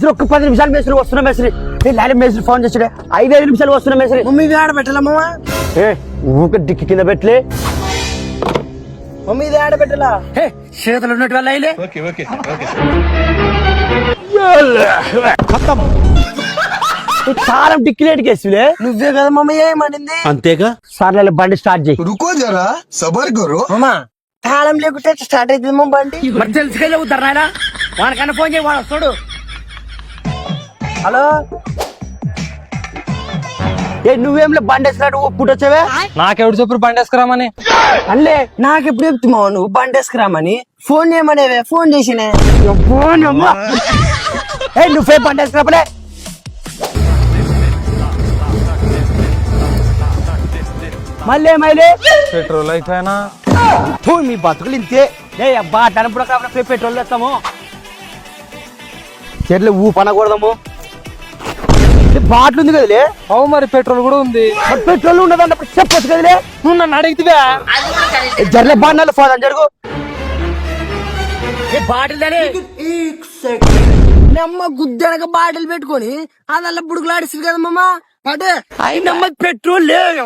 మేస్త్రి ఒక్క 10 నిమిషాలు మేస్త్రి వస్తున్నా మేస్త్రి. మేస్త్రి ఫోన్ చేసాడే 5 నిమిషాలు వస్తున్నా మేస్త్రి. మమ్మీ ఆడ పెట్టాలా మామ? ఊక డిక్కి కింద పెట్టలే. మమ్మీ ఇది ఆడ పెట్టాలా? చేతులు ఉన్నట్టు వల్ల అయిలే. చాలా డిక్కిలేటికి వేసిలే. నువ్వే కదా మమ్మీ ఏమనింది? అంతేగా సార్లే బండి స్టార్ట్ చేయి. रुको जरा सबर करो మామ తాళం లేకుంటే స్టార్ట్ అవుతుంది మా బండి. మరి తెలుసుకెళ్ళి ఉద్దరు నాయన వాడికన్నా ఫోన్ చేయి, వాడు వస్తాడు. హలో నువ్వేంలే బండి వేసినట్టు పుట్టొచ్చావే. నాకెవడు చెప్పు బండి వేసుకురామని? అల్లే నాకెప్పుడు చెప్తున్నావు నువ్వు బండి వేసుకురామని? Phone చేయమనేవే, phone చేసినే. నువ్వే బండి వేసుకురాపలే. మళ్ళీ ఏమైలే పెట్రోల్ అయిపోయినా మీ బతుకులు ఇంతే. అబ్బా టనప్పుడు కాబట్టి పెట్రోల్ తెస్తాము, చెట్లు ఊపనకూడదాము. బాటిల్ ఉంది కదలే. అవు మరి పెట్రోల్ కూడా ఉంది. పెట్రోల్ ఉండదు అన్నప్పుడు చెప్పొచ్చు కదలే. నువ్వు నన్ను అడిగితే జర్లే బాగా పోదాం జరుగు. బాటిల్ నమ్మ గుద్దనక బాటిల్ పెట్టుకొని అదల్లా బుడుకులాడిస్తుంది కదా మామ. అదే అయినమ్మ పెట్రోల్ లేదు.